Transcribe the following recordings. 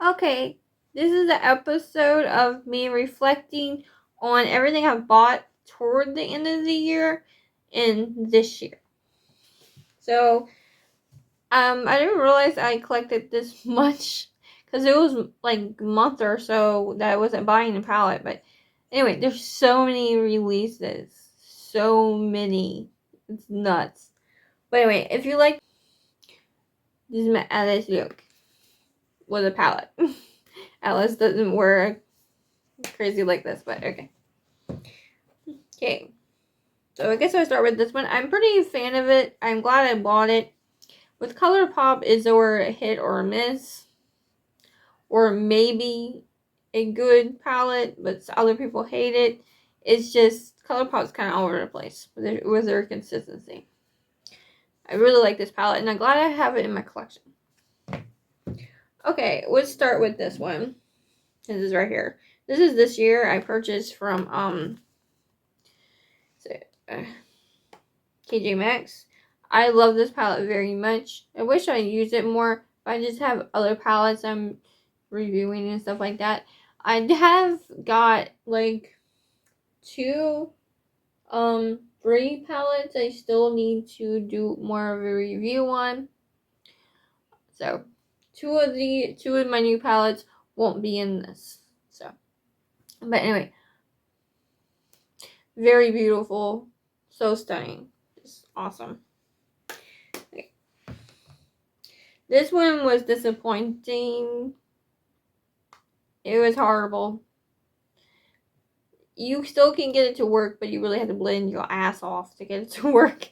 Okay, this is an episode of me reflecting on everything I bought toward the end of the year and this year. So, I didn't realize I collected this much because it was like a month or so that I wasn't buying a palette. But anyway, there's so many releases, so many. It's nuts. But anyway, if you like, this is my Alice look with a palette. Alice doesn't wear crazy like this, but okay. Okay. So I guess I'll start with this one. I'm pretty a fan of it. I'm glad I bought it. With ColourPop, is there a hit or a miss? Or maybe a good palette, but other people hate it. It's just ColourPop's kind of all over the place with their consistency. I really like this palette, and I'm glad I have it in my collection. Okay, let's start with this one. This is right here. This is this year. I purchased from TJ Maxx. I love this palette very much. I wish I used it more, but I just have other palettes I'm reviewing and stuff like that. I have got like 2 free palettes I still need to do more of a review on. So 2 of my new palettes won't be in this. So, but anyway, very beautiful, so stunning, just awesome. Okay. This one was disappointing. It was horrible. You still can get it to work, but you really have to blend your ass off to get it to work.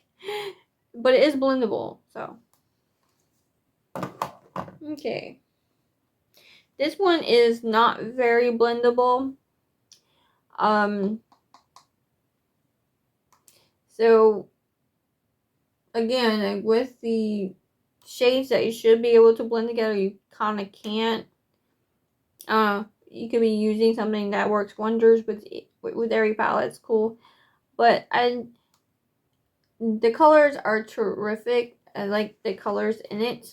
But it is blendable, so. Okay. This one is not very blendable. So, again, with the shades that you should be able to blend together, you kind of can't. You could be using something that works wonders with every palette. It's cool. But the colors are terrific. I like the colors in it.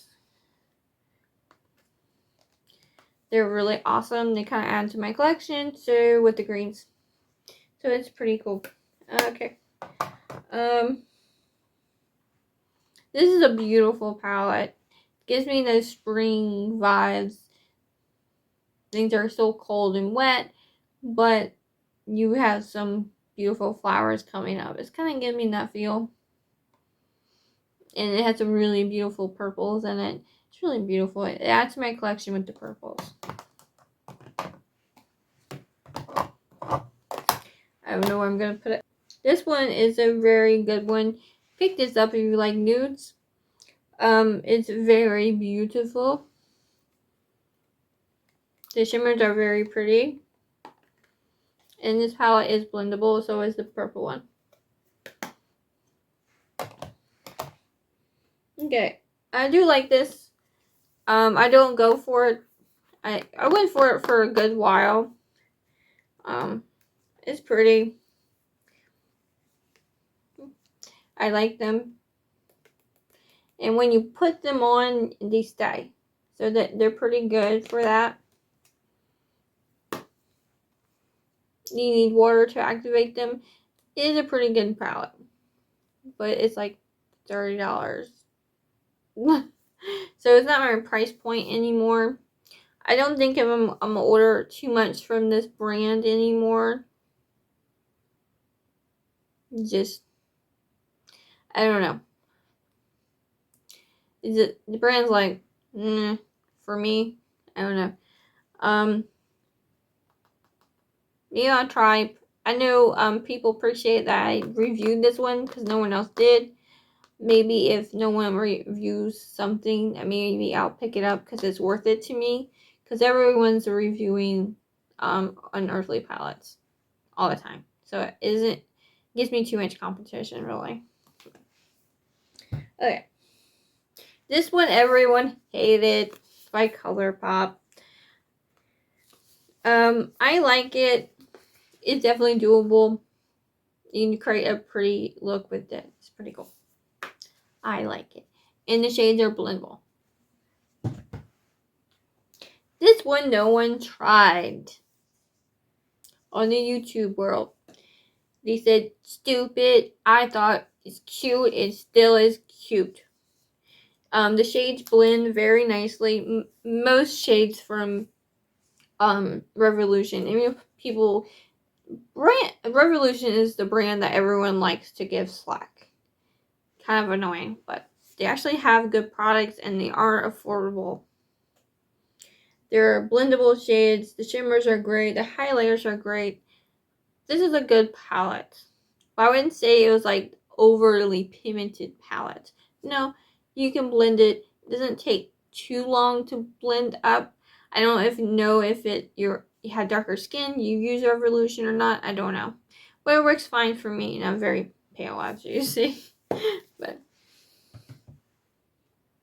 They're really awesome. They kind of add to my collection. So with the greens, so it's pretty cool. Okay. This is a beautiful palette. Gives me those spring vibes. Things are still cold and wet, but you have some beautiful flowers coming up. It's kind of giving me that feel. And it has some really beautiful purples in it. It's really beautiful. It adds to my collection with the purples. I don't know where I'm going to put it. This one is a very good one. Pick this up if you like nudes. It's very beautiful. The shimmers are very pretty. And this palette is blendable, so is the purple one. Okay, I do like this. I don't go for it. I went for it for a good while. It's pretty. I like them. And when you put them on, they stay. So that they're pretty good for that. You need water to activate them. It is a pretty good palette. But it's like $30. So it's not my price point anymore. I don't think I'm gonna order too much from this brand anymore. Just, I don't know. Is it the brand's like, for me? I don't know. Maybe I'll try. I know people appreciate that I reviewed this one because no one else did. Maybe if no one reviews something, maybe I'll pick it up because it's worth it to me. Because everyone's reviewing Unearthly palettes all the time, so it gives me too much competition, really. Okay, this one everyone hated by ColourPop. I like it. It's definitely doable. You can create a pretty look with it. It's pretty cool. I like it. And the shades are blendable. This This one no one tried on the YouTube world. They said, stupid. I thought it's cute. It still is cute. The shades blend very nicely. Most shades from Revolution. I mean, Revolution is the brand that everyone likes to give slack. Kind of annoying, but they actually have good products and they are affordable. They're blendable shades. The shimmers are great. The highlighters are great. This is a good palette. I wouldn't say it was like overly pigmented palette. No, you can blend it. It doesn't take too long to blend up. I don't know if you have darker skin, you use Revolution or not. I don't know, but it works fine for me, and I'm very pale, as you see. But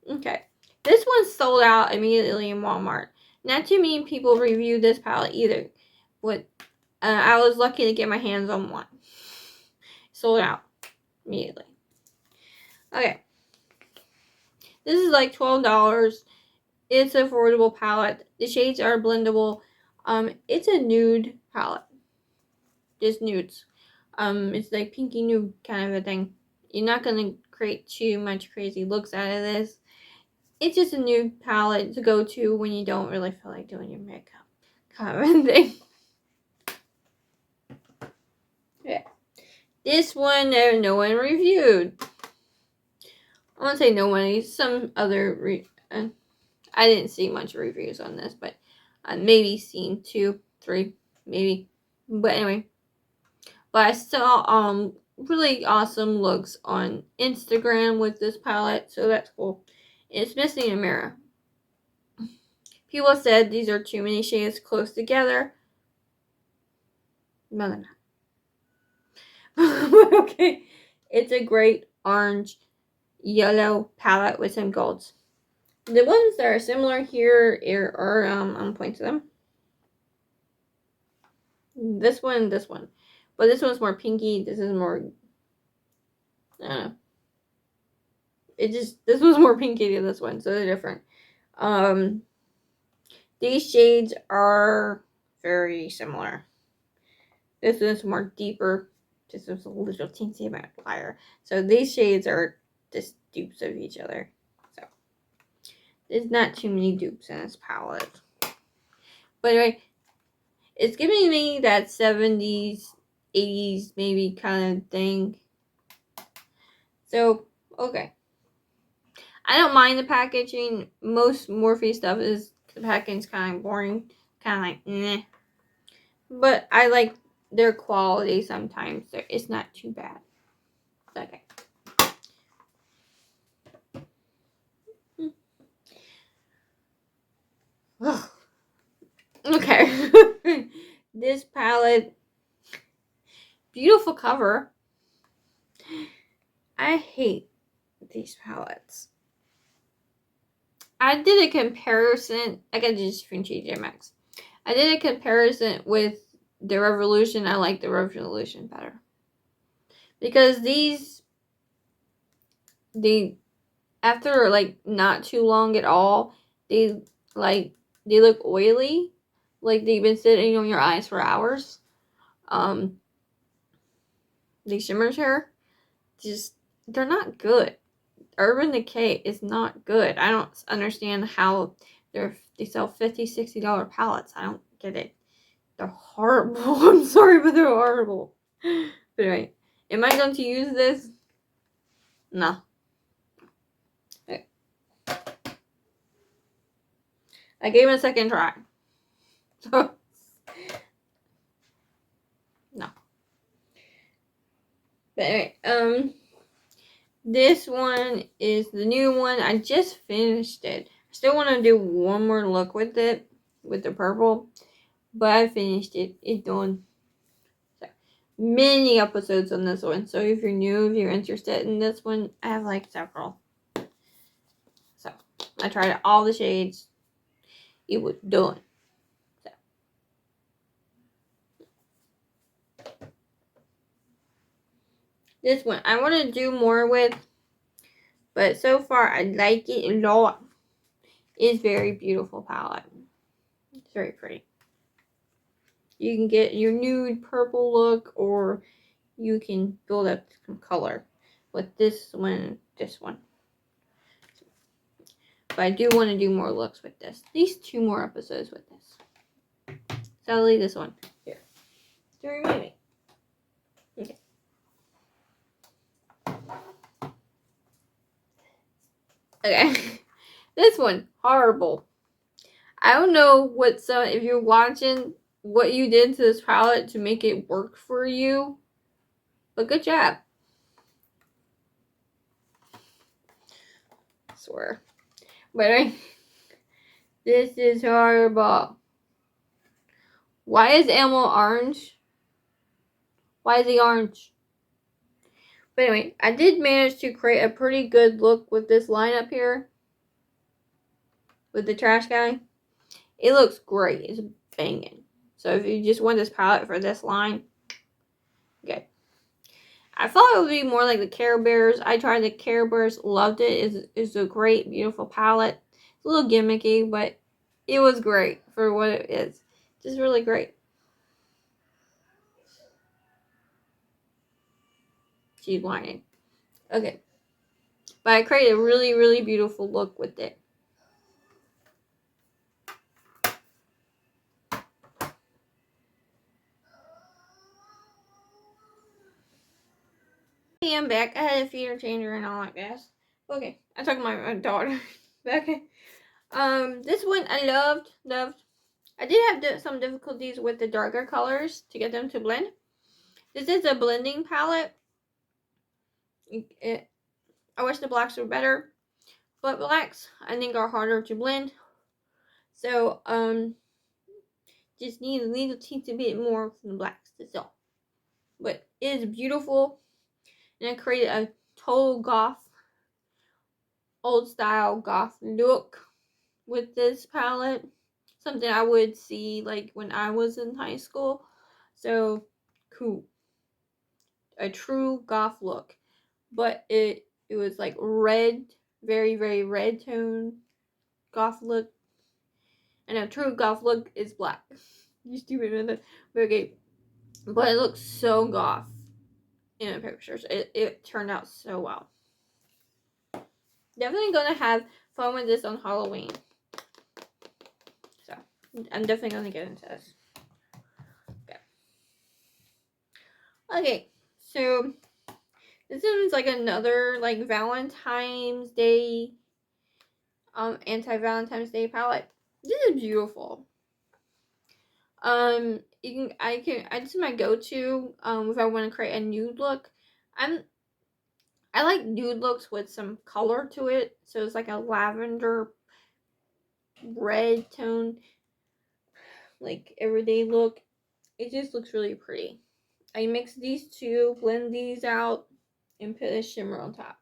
okay, this one sold out immediately in Walmart. Not too many people reviewed this palette either. But I was lucky to get my hands on one. Sold out immediately. Okay. This is like $12. It's an affordable palette. The shades are blendable. It's a nude palette. Just nudes. It's like pinky nude kind of a thing. You're not gonna create too much crazy looks out of this. It's just a nude palette to go to when you don't really feel like doing your makeup, kind of a thing. Yeah. This one, no one reviewed. I won't say no one. Some other. I didn't see much reviews on this, but I maybe seen 2, 3, maybe. But anyway, but I saw really awesome looks on Instagram with this palette, so that's cool. It's missing a mirror. People said these are too many shades close together. No, they're not. Okay, it's a great orange, yellow palette with some golds. The ones that are similar here are I'm gonna point to them. This one, but this one's more pinky. This is more. I don't know. This was more pinky than this one, so they're different. These shades are very similar. This is more deeper. This is a little teensy amount higher. So these shades are just dupes of each other. So there's not too many dupes in this palette. But anyway, it's giving me that 70s, 80s maybe kind of thing. So, okay. I don't mind the packaging. Most Morphe stuff the packaging's kind of boring. Kind of like, meh. But I like their quality sometimes. It's not too bad. Okay. Okay. This palette, beautiful cover. I hate these palettes. I did a comparison. I got to just from TJ Maxx. I did a comparison with the Revolution. I like the Revolution better. Because after like not too long at all, they look oily. Like they've been sitting on your eyes for hours. The shimmers here, they're not good. Urban Decay is not good. I don't understand how they sell $50, $60 palettes. I don't get it. They're horrible. I'm sorry, but they're horrible. But anyway, am I going to use this? No. Okay. I gave it a second try. So, no. But anyway, this one is the new one. I just finished it. I still want to do one more look with it, with the purple. But I finished it. It's done. So, many episodes on this one. So if you're new, if you're interested in this one, I have like several. So I tried all the shades. It was done. So. This one I want to do more with. But so far I like it a lot. It's very beautiful palette. It's very pretty. You can get your nude purple look, or you can build up some color with this one, this one. But I do want to do more looks with this. At least 2 more episodes with this. So I'll leave this one here to remind me. Okay. Okay. This one, horrible. I don't know if you're watching, what you did to this palette to make it work for you. But good job. I swear. But this is horrible. Why is Elmo orange? Why is he orange? But anyway, I did manage to create a pretty good look with this line up here. With the trash guy. It looks great. It's banging. So if you just want this palette for this line, good. I thought it would be more like the Care Bears. I tried the Care Bears, loved it. It's a great, beautiful palette. It's a little gimmicky, but it was great for what it is. Just really great. She's whining. Okay. But I created a really, really beautiful look with it. I'm back. I had a feeder changer and all that gas. Okay. I took my daughter back. This one I loved. I did have some difficulties with the darker colors to get them to blend. This is a blending palette. I wish the blacks were better, but blacks I think are harder to blend. So just need a teensy bit more from the blacks. That's all. But it is beautiful, and I created a total goth, old style goth look with this palette. Something I would see like when I was in high school. So cool. A true goth look. But it was like red, very, very red tone goth look. And a true goth look is black. You stupid with it. Okay. But it looks so goth in the pictures. It turned out so well. Definitely gonna have fun with this on Halloween. So I'm definitely gonna get into this. Okay, so this is like another like Valentine's Day, anti-Valentine's Day palette. This is beautiful. This is my go-to if I want to create a nude look. I like nude looks with some color to it, so it's like a lavender red tone, like everyday look. It just looks really pretty. I mix these two, blend these out, and put a shimmer on top,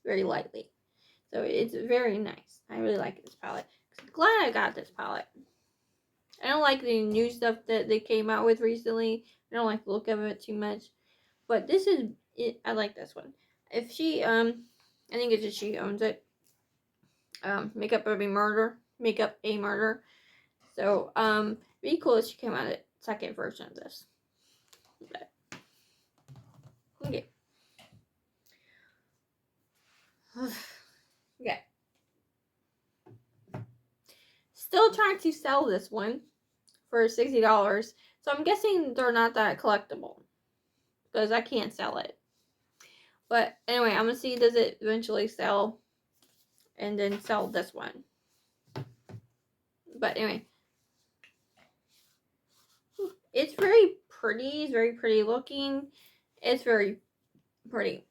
very lightly. So it's very nice. I really like this palette. I'm glad I got this palette. I don't like the new stuff that they came out with recently. I don't like the look of it too much. But this is it. I like this one. If she, I think it's just she owns it. Makeup a Murder. So, be cool if she came out with a second version of this. But, okay. Okay. Still trying to sell this one for $60. So I'm guessing they're not that collectible, because I can't sell it. But anyway, I'm gonna see, does it eventually sell, and then sell this one. But anyway, it's very pretty. It's very pretty looking. It's very pretty.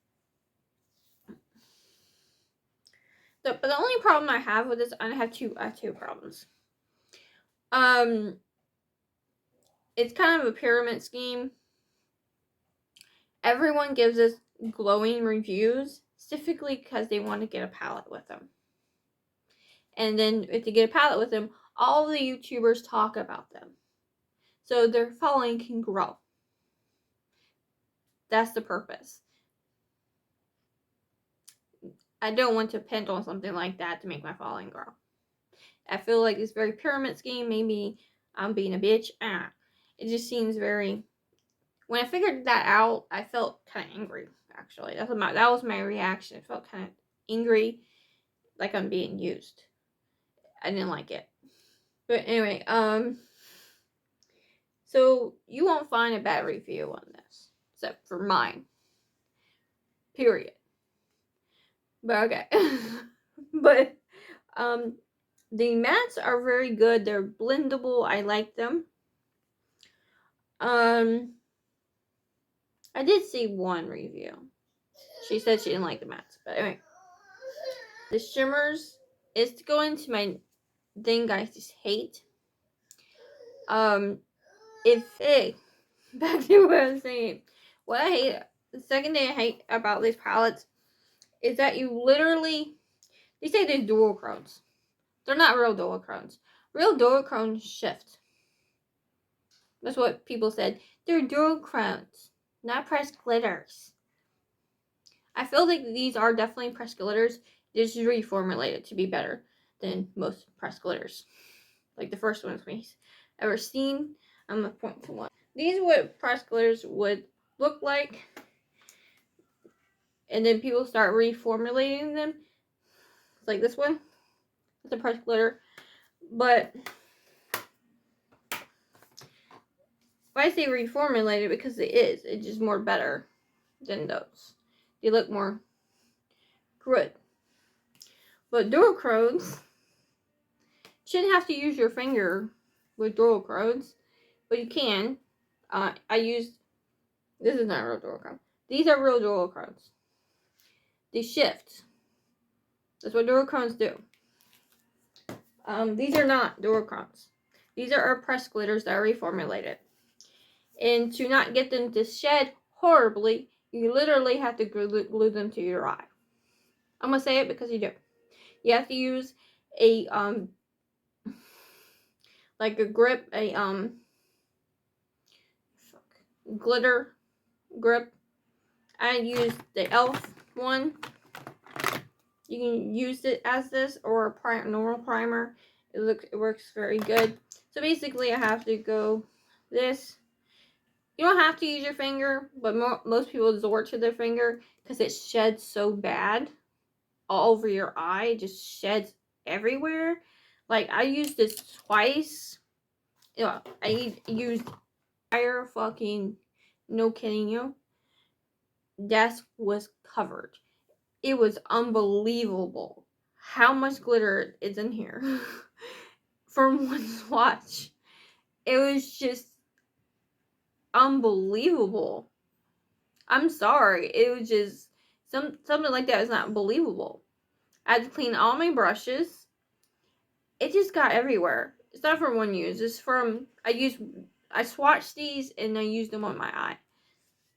But the only problem I have with this, I have two problems. It's kind of a pyramid scheme. Everyone gives us glowing reviews, specifically because they want to get a palette with them. And then if they get a palette with them, all the YouTubers talk about them. So their following can grow. That's the purpose. I don't want to depend on something like that to make my following grow. I feel like it's very pyramid scheme. Maybe I'm being a bitch. It just seems very. When I figured that out, I felt kind of angry. Actually, that was my reaction. I felt kind of angry, like I'm being used. I didn't like it. But anyway, so you won't find a bad review on this, except for mine. Period. But okay. But the mats are very good. They're blendable. I like them. I did see one review. She said she didn't like the mats. But anyway. The shimmers is to go into my thing I just hate. Back to what I was saying. What I hate, the second thing I hate about these palettes is that you literally, they say they're duochromes. They're not real duochromes. Real duochromes shift. That's what people said. They're duochromes, not pressed glitters. I feel like these are definitely pressed glitters. They're just reformulated to be better than most pressed glitters. Like the first ones we've ever seen. I'm gonna point to one. These are what pressed glitters would look like. And then people start reformulating them. Like this one. It's a pressed glitter. But I say reformulated because it is. It's just more better than those. They look more good. But duochromes, shouldn't have to use your finger with duochromes, but you can. I used, this is not real duochrome. These are real duochromes. They shift. That's what duochromes do. These are not duochromes. These are our pressed glitters that are reformulated. And to not get them to shed horribly, you literally have to glue them to your eye. I'm gonna say it because you do. You have to use a like a grip, glitter grip. I used the e.l.f. one. You can use it as this or a normal primer. It works very good. So basically, I have to go this. You don't have to use your finger, but most people resort to their finger because it sheds so bad all over your eye. It just sheds everywhere. Like, I used this twice. You know, I used entire fucking, no kidding you, desk was covered. It was unbelievable how much glitter is in here from one swatch. It was just unbelievable. I'm sorry. It was just something like that is not believable. I had to clean all my brushes. It just got everywhere. It's not for one use. It's from I swatched these and I used them on my eye.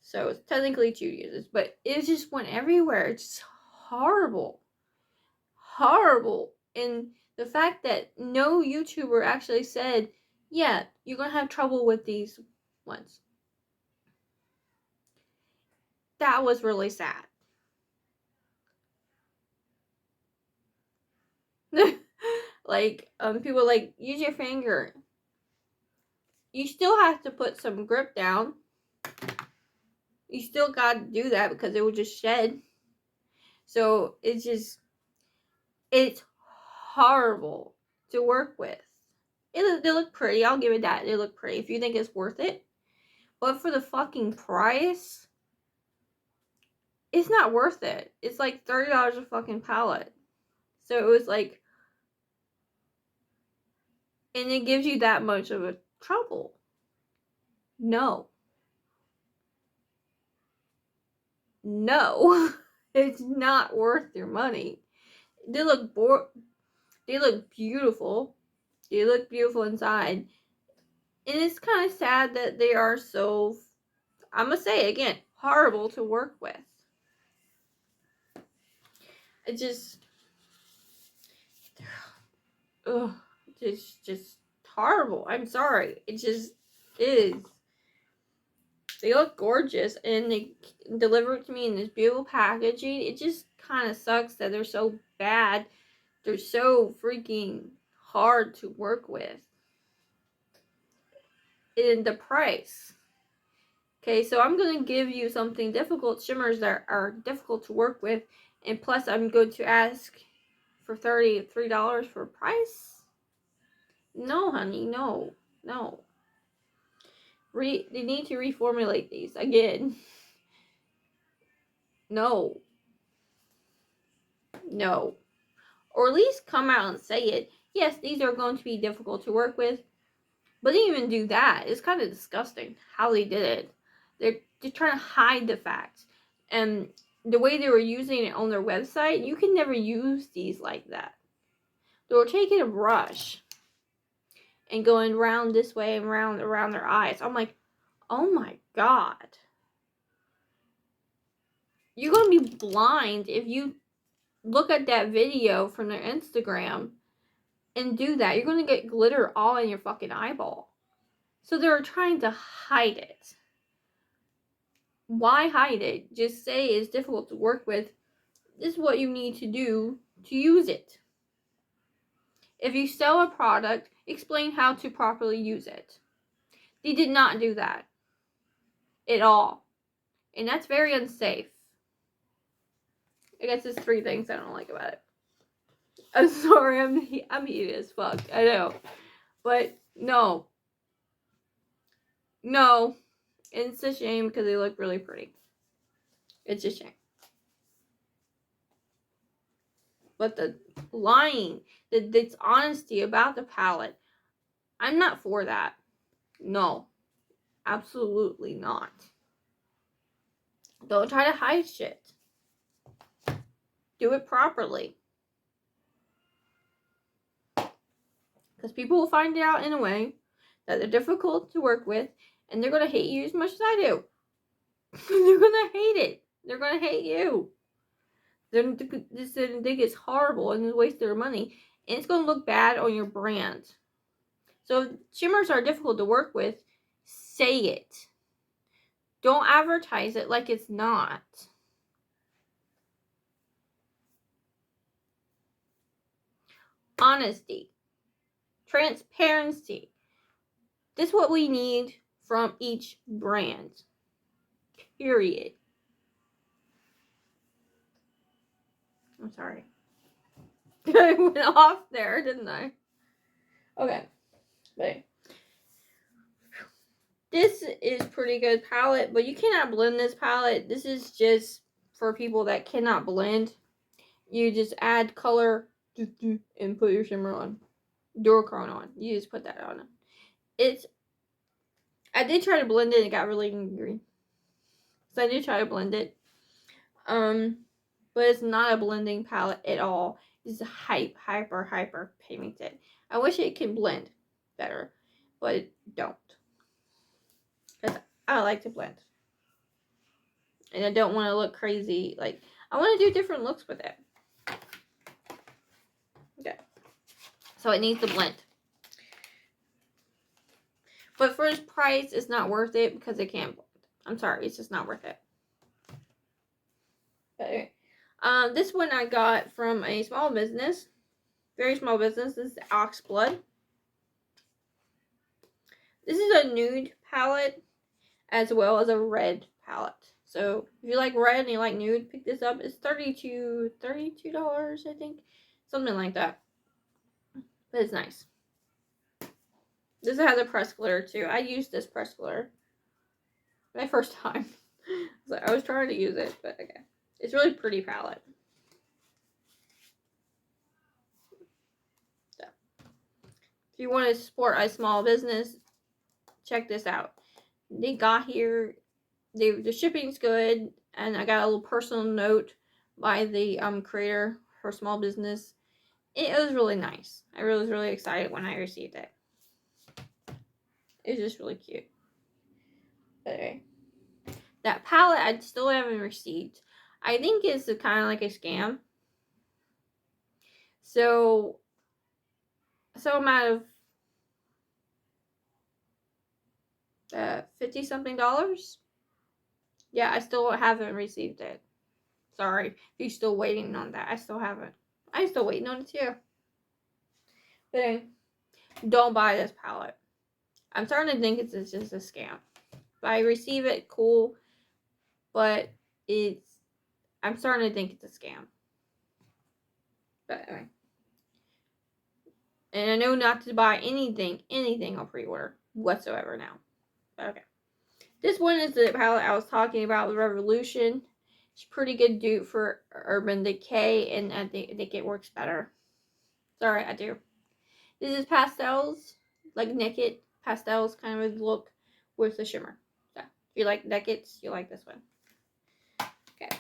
So it's technically 2 uses, but it just went everywhere. It's just horrible. Horrible. And the fact that no YouTuber actually said, yeah, you're going to have trouble with these ones. That was really sad. Like, people like, use your finger. You still have to put some grip down. You still got to do that because it will just shed. So it's horrible to work with. They look pretty. I'll give it that. They look pretty if you think it's worth it. But for the fucking price, it's not worth it. It's like $30 a fucking palette. So it was like, and it gives you that much of a trouble. No. No. It's not worth your money. They look beautiful. They look beautiful inside. And it's kind of sad that they are so, I'm going to say it again, horrible to work with. It just, it's just horrible. I'm sorry. It just is. They look gorgeous and they deliver it to me in this beautiful packaging. It just kind of sucks that they're so bad. They're so freaking hard to work with in the price. Okay, so I'm going to give you something difficult, shimmers that are difficult to work with, and plus I'm going to ask for $33 for a price? No, honey, no. They need to reformulate these again. No. Or at least come out and say it. Yes, these are going to be difficult to work with, but they didn't even do that. It's kind of disgusting how they did it. They're trying to hide the facts. And the way they were using it on their website, you can never use these like that. They were taking a brush and going around this way and around their eyes. I'm like, oh my God. You're going to be blind if you look at that video from their Instagram and do that. You're going to get glitter all in your fucking eyeball. So they're trying to hide it. Why hide it? Just say it's difficult to work with. This is what you need to do to use it. If you sell a product, explain how to properly use it. They did not do that at all. And that's very unsafe. I guess there's 3 things I don't like about it. I'm sorry, I'm heated as fuck. I know. But no. And it's a shame because they look really pretty. It's a shame. But the lying, the dishonesty about the palette, I'm not for that. No. Absolutely not. Don't try to hide shit. Do it properly. Because people will find it out in a way that they're difficult to work with, and they're going to hate you as much as I do. They're going to hate it. They're going to hate you. They're going to think it's horrible and waste their money. And it's going to look bad on your brand. So if shimmers are difficult to work with, say it. Don't advertise it like it's not. Honesty. Transparency. This is what we need from each brand. Period. I'm sorry. I went off there, didn't I? Okay. But this is pretty good palette, but you cannot blend this palette. This is just for people that cannot blend. You just add color and put your shimmer on. Duochrome on. You just put that on. I did try to blend it and it got really angry. So I did try to blend it. But it's not a blending palette at all. It's hyper pigmented. I wish it could blend better, but it don't. Because I like to blend. And I don't want to look crazy. Like, I want to do different looks with it. Okay. So it needs to blend. But for its price, it's not worth it because it can't blend. I'm sorry, it's just not worth it. Okay. This one I got from a small business. Very small business. This is Oxblood. This is a nude palette as well as a red palette. So if you like red and you like nude, pick this up. It's $32, I think. Something like that. But it's nice. This has a press glitter too. I used this press glitter. My first time. So I was trying to use it, but okay. It's a really pretty palette. So, if you want to support a small business, check this out. They got here. The shipping's good, and I got a little personal note by the creator for small business. It was really nice. I was really excited when I received it. It's just really cute. Okay. That palette I still haven't received. I think it's kind of like a scam. So I'm out of $50-something. Yeah, I still haven't received it. Sorry if you're still waiting on that. I still haven't. I'm still waiting on it too. But anyway, don't buy this palette. I'm starting to think it's just a scam. If I receive it, cool. But I'm starting to think it's a scam. But anyway. And I know not to buy anything on pre-order whatsoever now. Okay. This one is the palette I was talking about, the Revolution. It's a pretty good dupe for Urban Decay, and I think it works better. Sorry, I do. This is pastels, like naked pastels kind of look with the shimmer. So if you like nakeds, you like this one. Okay.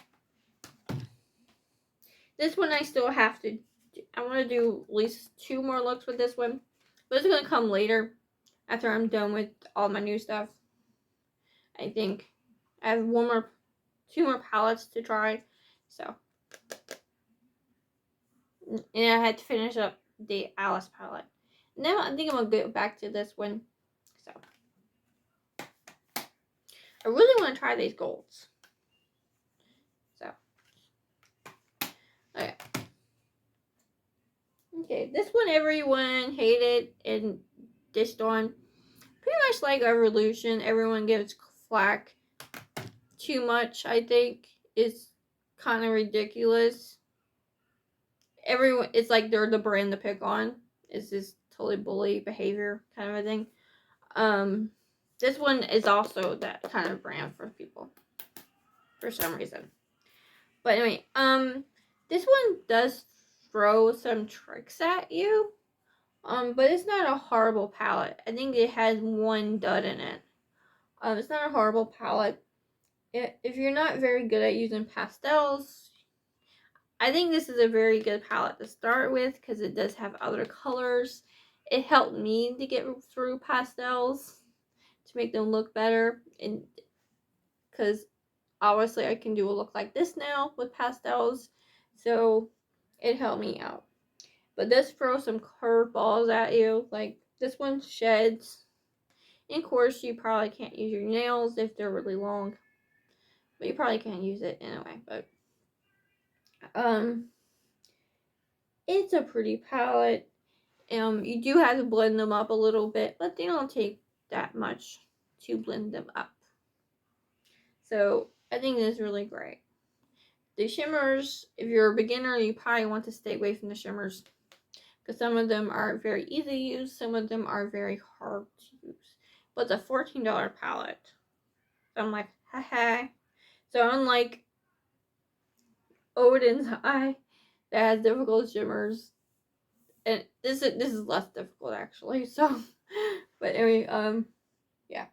This one I still have to. I want to do at least 2 more looks with this one, but it's gonna come later after I'm done with all my new stuff. I think I have 2 more palettes to try, so. And I had to finish up the Alice palette. Now I think I'm gonna go back to this one. So I really want to try these golds. So okay, this one everyone hated and dished on. Pretty much like Revolution, everyone gives flack too much. I think is kind of ridiculous. Everyone, it's like they're the brand to pick on. It's just totally bully behavior kind of a thing. This one is also that kind of brand for people for some reason. But anyway, this one does throw some tricks at you. But it's not a horrible palette. I think it has 1 dud in it. It's not a horrible palette. If you're not very good at using pastels, I think this is a very good palette to start with because it does have other colors. It helped me to get through pastels to make them look better, and because obviously I can do a look like this now with pastels, so it helped me out. But this throws some curveballs at you, like this one sheds. And of course, you probably can't use your nails if they're really long, but you probably can't use it anyway. But it's a pretty palette. You do have to blend them up a little bit, but they don't take that much to blend them up. So I think this is really great. The shimmers, if you're a beginner, you probably want to stay away from the shimmers because some of them are very easy to use, some of them are very hard to use. But it's a $14 palette. So I'm like, haha. So unlike Odin's Eye that has difficult shimmers, and this is less difficult actually. So, but anyway, yeah,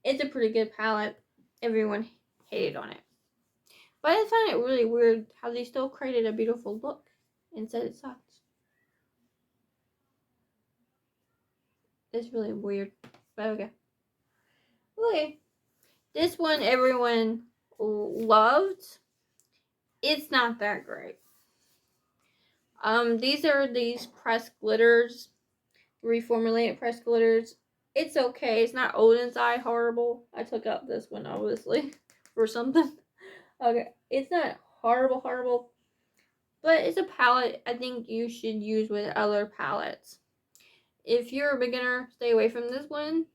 it's a pretty good palette. Everyone hated on it, but I find it really weird how they still created a beautiful look and said it sucks. It's really weird, but okay. Okay, this one everyone loved. It's not that great. These are these pressed glitters, reformulated pressed glitters. It's okay. It's not Odin's Eye horrible. I took out this one obviously for something. Okay, it's not horrible, but it's a palette I think you should use with other palettes. If you're a beginner, stay away from this one.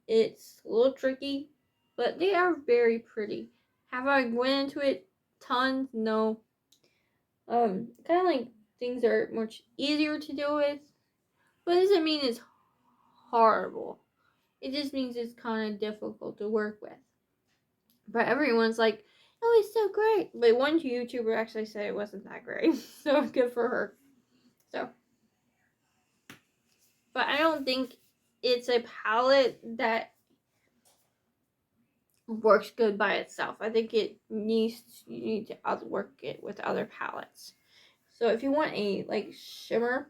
It's a little tricky, but they are very pretty. Have I went into it tons? No. Kind of like things are much easier to deal with, but it doesn't mean it's horrible. It just means it's kind of difficult to work with. But everyone's like, oh, it's so great. But one YouTuber actually said it wasn't that great. So good for her. So. But I don't think it's a palette that works good by itself. I think you need to work it with other palettes. So if you want a like shimmer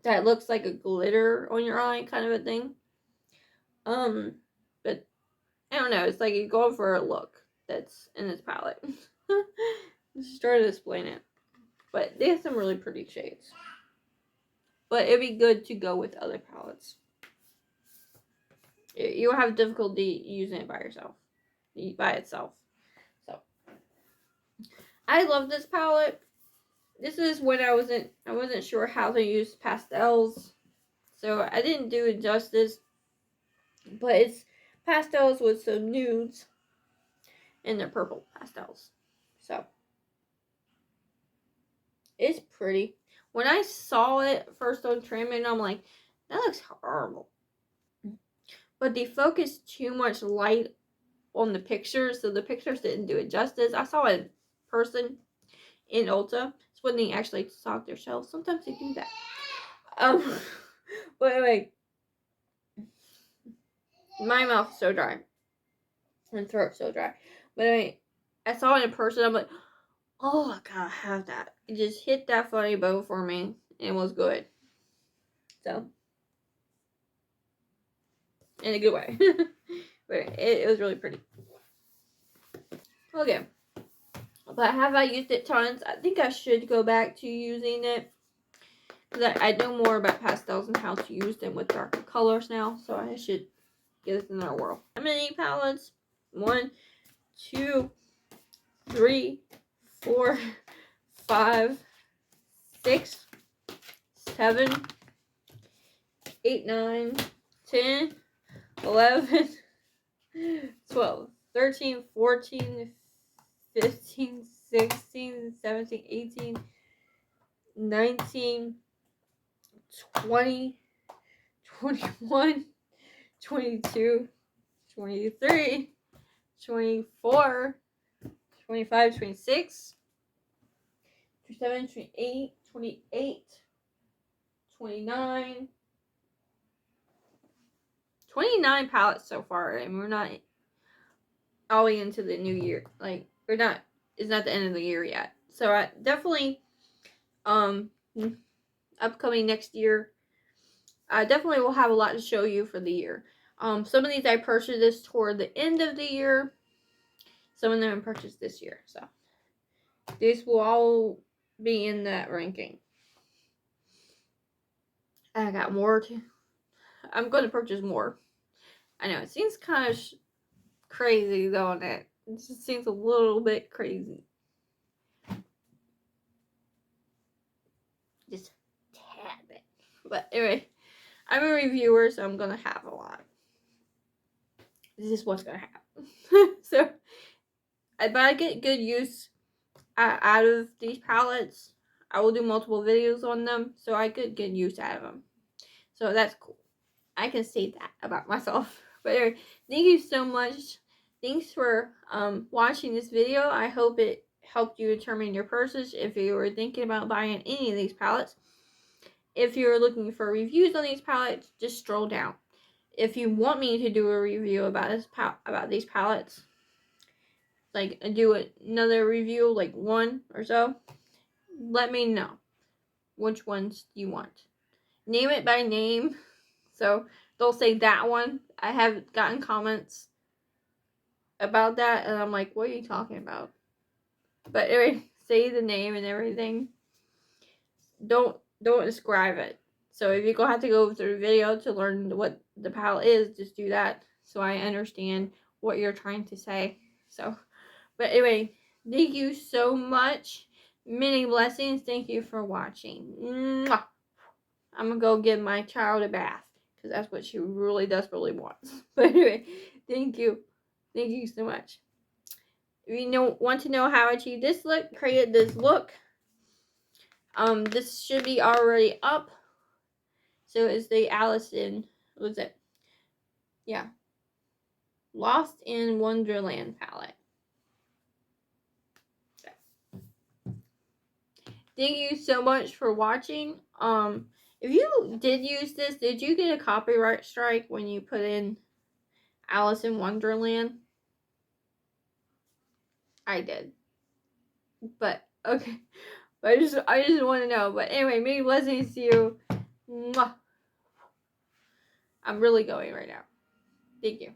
that looks like a glitter on your eye kind of a thing, but I don't know, it's like you're going for a look that's in this palette. Just try to explain it. But they have some really pretty shades. But it'd be good to go with other palettes. You'll have difficulty using it by itself. I love this palette. This is when I wasn't sure how to use pastels, so I didn't do it justice. But it's pastels with some nudes, and they're purple pastels. So it's pretty. When I saw it first on Trim, I'm like, that looks horrible. But they focused too much light on the pictures, so the pictures didn't do it justice. I saw it in person in Ulta. It's when they actually stock their shelves. Sometimes they do that. But anyway, my mouth is so dry. And throat so dry. But anyway, I saw it in person. I'm like, oh, I gotta have that. It just hit that funny bone for me. And was good. So, in a good way. But it was really pretty. Okay. But have I used it tons? I think I should go back to using it. Because I know more about pastels and how to use them with darker colors now. So I should get this in our world. How many palettes? 1, 2, 3, 4, 5, 6, 7, 8, 9, 10, 11, 12, 13, 14, 15, 16, 17, 18, 19, 20, 21, 22, 23, 24, 25, 26, 27, 28, 28, 29, 29 palettes so far, and we're not all the way into the new year. Like, we're not, it's not the end of the year yet. So I definitely, upcoming next year, I definitely will have a lot to show you for the year. Some of these I purchased this toward the end of the year. Some of them I purchased this year. So these will all be in that ranking. And I got more too. I'm going to purchase more. I know it seems kind of crazy though, and it just seems a little bit crazy. Just a tad bit. But anyway, I'm a reviewer, so I'm going to have a lot. This is what's going to happen. So, but I get good use out of these palettes. I will do multiple videos on them, so I get good use out of them. So that's cool. I can say that about myself. But anyway, thank you so much. Thanks for watching this video. I hope it helped you determine your purchase if you were thinking about buying any of these palettes. If you're looking for reviews on these palettes, just scroll down. If you want me to do a review about these palettes, like do another review, like one or so, let me know which ones you want. Name it by name. So they'll say that one. I have gotten comments about that, and I'm like, what are you talking about? But anyway, say the name and everything. Don't describe it. So if you're gonna have to go through the video to learn what the palette is, just do that so I understand what you're trying to say. So, but anyway, thank you so much. Many blessings. Thank you for watching. Mwah. I'm gonna go give my child a bath because that's what she really desperately wants. But anyway, thank you. Thank you so much. If you want to know how I achieved this look, created this look, this should be already up. So it's the Alice in, what was it? Yeah. Lost in Wonderland palette. Thank you so much for watching. If you did use this, did you get a copyright strike when you put in Alice in Wonderland? I did. But okay. But I just want to know. But anyway, many blessings to you. Mwah. I'm really going right now. Thank you.